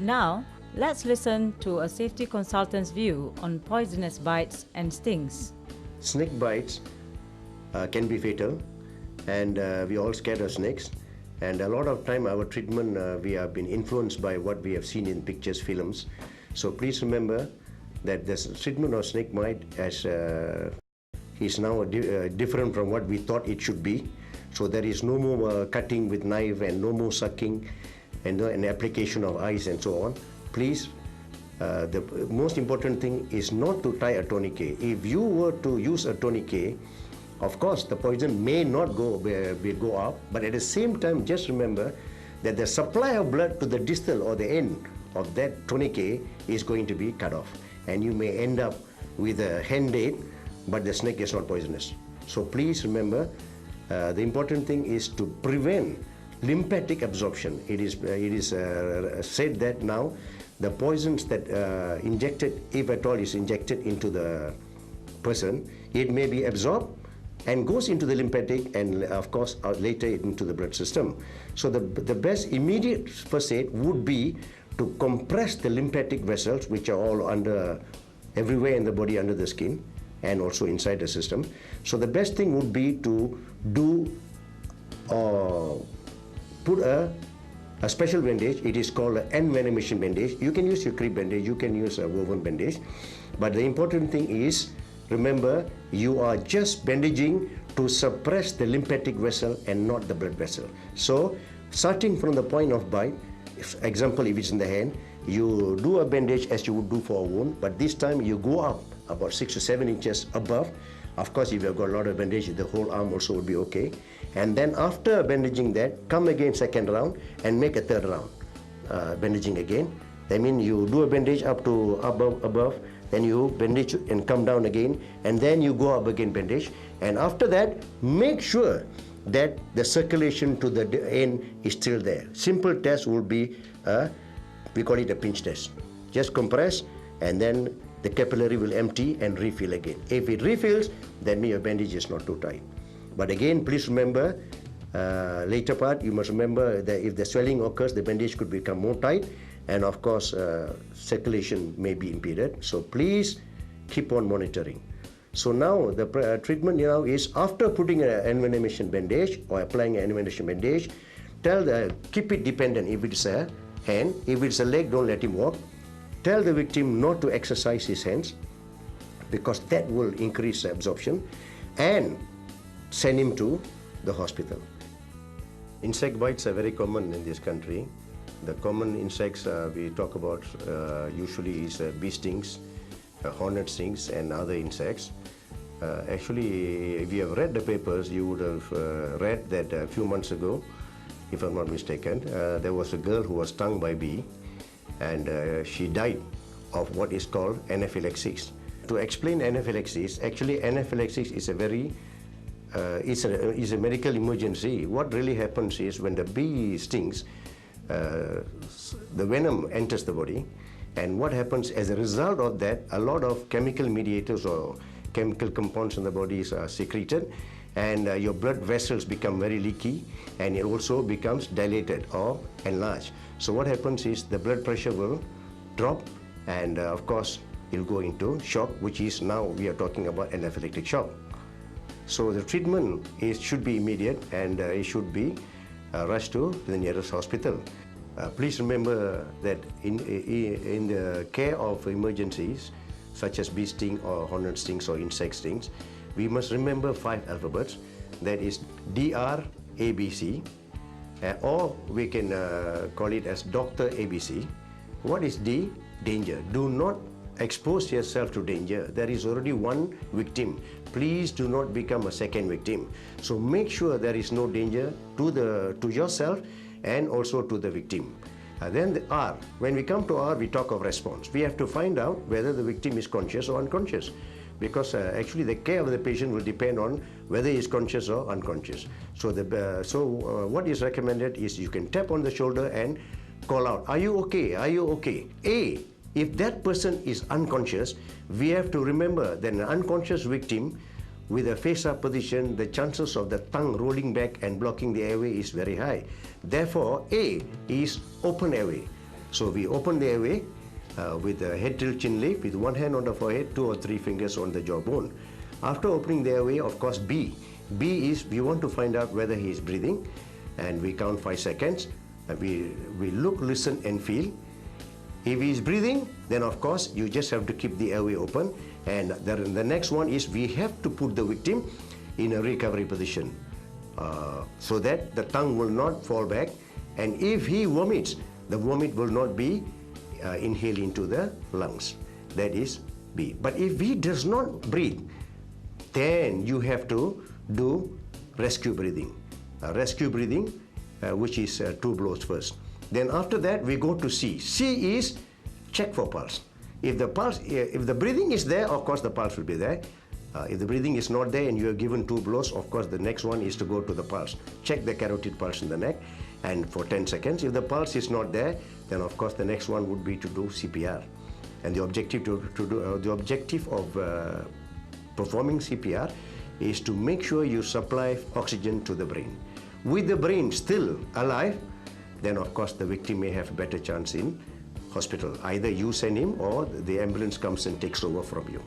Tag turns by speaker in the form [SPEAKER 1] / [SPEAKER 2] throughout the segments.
[SPEAKER 1] Now, let's listen to a safety consultant's view on poisonous bites and stings.
[SPEAKER 2] Snake bites can be fatal, and we all scared of snakes. And a lot of time our treatment, we have been influenced by what we have seen in pictures, films. So please remember that the treatment of snake bite is now different from what we thought it should be. So there is no more cutting with knife and no more sucking and an application of ice and so on. Please, the most important thing is not to tie a tourniquet. If you were to use a tourniquet, of course, the poison may not go up, but at the same time, just remember that the supply of blood to the distal or the end of that tourniquet is going to be cut off. And you may end up with a hand aid, but the snake is not poisonous. So please remember, the important thing is to prevent lymphatic absorption. It is said that now the poisons that injected, if at all is injected into the person, it may be absorbed and goes into the lymphatic and of course later into the blood system. So the best immediate first aid would be to compress the lymphatic vessels, which are all under, everywhere in the body under the skin and also inside the system. So the best thing would be to do put a special bandage. It is called an envenomation bandage. You can use your crepe bandage, you can use a woven bandage, but the important thing is, remember, you are just bandaging to suppress the lymphatic vessel and not the blood vessel. So, starting from the point of bite, example, if it's in the hand, you do a bandage as you would do for a wound, but this time you go up about 6 to 7 inches above. Of course, if you've got a lot of bandage, the whole arm also would be okay. And then after bandaging that, come again second round and make a third round. Bandaging again. That means you do a bandage up to above, then you bandage and come down again, and then you go up again bandage. And after that, make sure that the circulation to the end is still there. Simple test will be, we call it a pinch test. Just compress and then the capillary will empty and refill again. If it refills, then your bandage is not too tight. But again, please remember, later part, you must remember that if the swelling occurs, the bandage could become more tight. And of course, circulation may be impeded. So please keep on monitoring. So now the treatment now is, after putting an envenomation bandage or applying an envenomation bandage, keep it dependent. If it's a hand, if it's a leg, don't let him walk. Tell the victim not to exercise his hands, because that will increase absorption, and send him to the hospital. Insect bites are very common in this country. The common insects we talk about usually is bee stings, hornet stings and other insects. Actually, if you have read the papers, you would have read that a few months ago, if I'm not mistaken, there was a girl who was stung by a bee, and she died of what is called anaphylaxis. To explain anaphylaxis, actually anaphylaxis is a very is a medical emergency. What really happens is, when the bee stings, the venom enters the body, and what happens as a result of that, a lot of chemical mediators or chemical compounds in the body are secreted, and your blood vessels become very leaky, and it also becomes dilated or enlarged. So what happens is the blood pressure will drop, and of course it will go into shock, which is now we are talking about anaphylactic shock. So the treatment should be immediate, and it should be rushed to the nearest hospital. Please remember that in the care of emergencies, such as bee sting or hornet stings or insect stings, we must remember 5 alphabets. That is DR, ABC, or we can call it as Dr. ABC. What is D? Danger. Do not expose yourself to danger. There is already one victim. Please do not become a second victim. So make sure there is no danger to yourself and also to the victim. Then the R. When we come to R, we talk of response. We have to find out whether the victim is conscious or unconscious, because actually the care of the patient will depend on whether he is conscious or unconscious. So what is recommended is you can tap on the shoulder and call out, "Are you okay? Are you okay?" If that person is unconscious, we have to remember that an unconscious victim with a face-up position, the chances of the tongue rolling back and blocking the airway is very high. Therefore, A is open airway. So we open the airway with the head tilt chin lift, with one hand on the forehead, 2 or 3 fingers on the jawbone. After opening the airway, of course, B. B is we want to find out whether he is breathing, and we count 5 seconds. We look, listen, and feel. If he is breathing, then of course you just have to keep the airway open. And the next one is we have to put the victim in a recovery position so that the tongue will not fall back. And if he vomits, the vomit will not be inhaled into the lungs. That is B. But if he does not breathe, then you have to do rescue breathing. Rescue breathing, which is 2 blows first. Then after that, we go to C. C is check for pulse. If the breathing is there, of course the pulse will be there. If the breathing is not there and you are given 2 blows, of course the next one is to go to the pulse. Check the carotid pulse in the neck, and for 10 seconds. If the pulse is not there, then of course the next one would be to do CPR. And the objective of performing CPR is to make sure you supply oxygen to the brain. With the brain still alive, then of course the victim may have a better chance in hospital. Either you send him or the ambulance comes and takes over from you.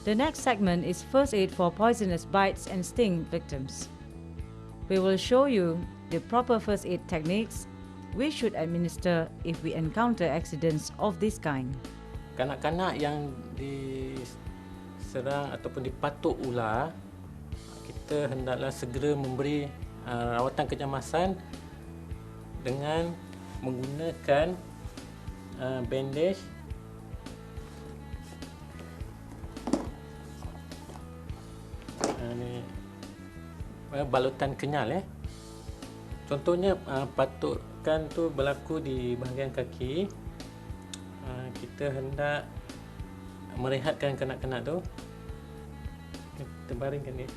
[SPEAKER 1] The next segment is first aid for poisonous bites and sting victims. We will show you the proper first aid techniques we should administer if we encounter accidents of this kind.
[SPEAKER 3] Kanak-kanak yang diserang ataupun dipatuk ular, kita hendaklah segera memberi rawatan kecemasan dengan menggunakan bandage balutan kenyal. Contohnya patukan tu berlaku di bahagian kaki. Kita hendak merehatkan kanak-kanak tu. Kita baringkan dia.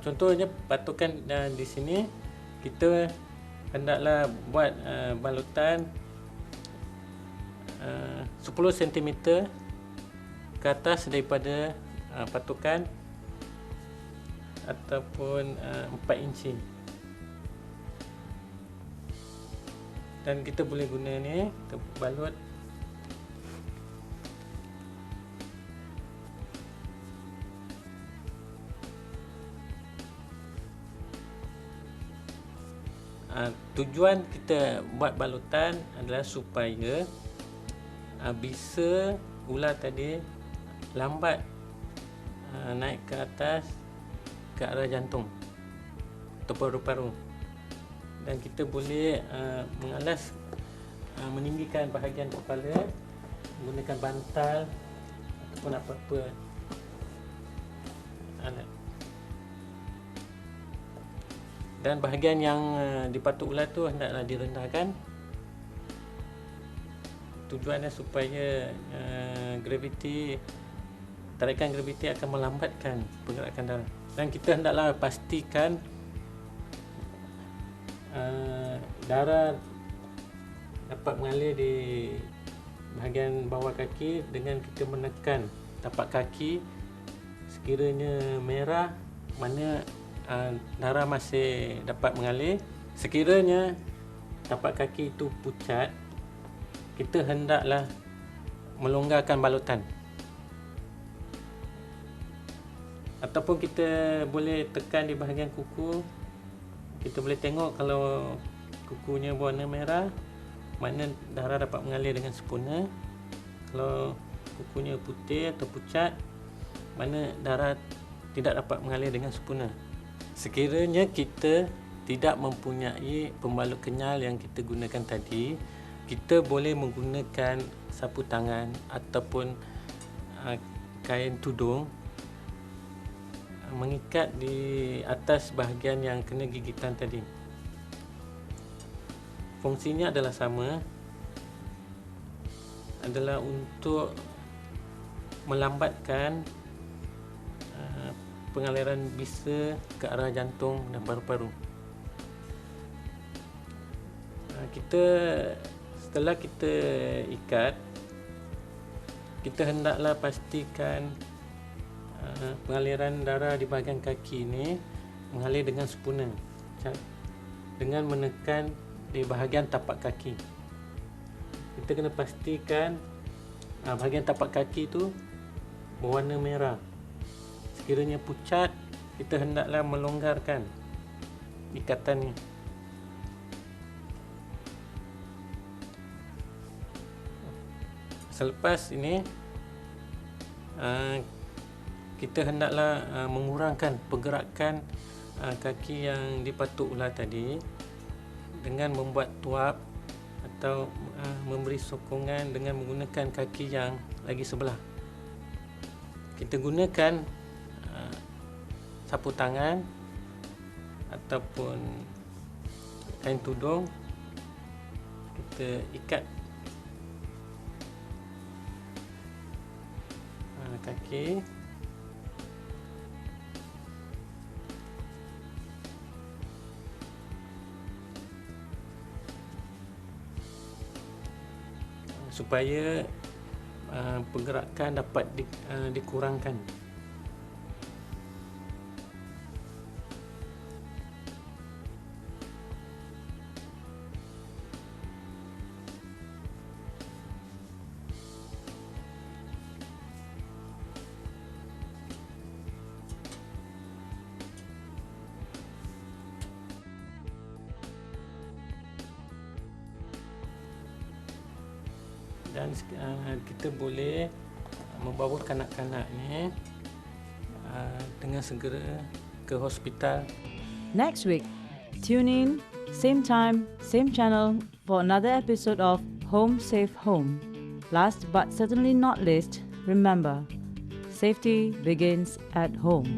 [SPEAKER 3] Contohnya patukan di sini, kita hendaklah buat balutan 10 cm ke atas daripada patukan ataupun 4 inci. Dan kita boleh guna ni, kita balut tujuan kita buat balutan adalah supaya bisa ular tadi lambat naik ke atas ke arah jantung atau paru-paru, dan kita boleh mengalas meninggikan bahagian kepala menggunakan bantal ataupun apa-apa alat. Dan bahagian yang dipatuk ular tu hendaklah direndahkan. Tujuannya supaya tarikan graviti akan melambatkan pergerakan darah. Dan kita hendaklah pastikan darah dapat mengalir di bahagian bawah kaki dengan kita menekan tapak kaki. Sekiranya merah, mana darah masih dapat mengalir. Sekiranya tapak kaki itu pucat, kita hendaklah melonggarkan balutan. Ataupun kita boleh tekan di bahagian kuku. Kita boleh tengok kalau kukunya berwarna merah, mana darah dapat mengalir dengan sempurna. Kalau kukunya putih atau pucat, mana darah tidak dapat mengalir dengan sempurna. Sekiranya kita tidak mempunyai pembalut kenyal yang kita gunakan tadi, kita boleh menggunakan sapu tangan ataupun kain tudung, mengikat di atas bahagian yang kena gigitan tadi. Fungsinya adalah sama, adalah untuk melambatkan pengaliran bisa ke arah jantung dan paru-paru. Setelah kita ikat, kita hendaklah pastikan pengaliran darah di bahagian kaki ini mengalir dengan sempurna. dengan menekan di bahagian tapak kaki. Kita kena pastikan bahagian tapak kaki tu berwarna merah. Sekiranya pucat, kita hendaklah melonggarkan ikatan ni. Selepas ini, kita hendaklah mengurangkan pergerakan kaki yang dipatuk ular tadi dengan membuat tuap atau memberi sokongan dengan menggunakan kaki yang lagi sebelah. Kita gunakan sapu tangan ataupun kain tudung, kita ikat kaki. Supaya pergerakan dapat dikurangkan. Dan kita boleh membawa kanak-kanak ni dengan segera ke hospital.
[SPEAKER 1] Next week, tune in, same time, same channel for another episode of Home Safe Home. Last but certainly not least, remember, safety begins at home.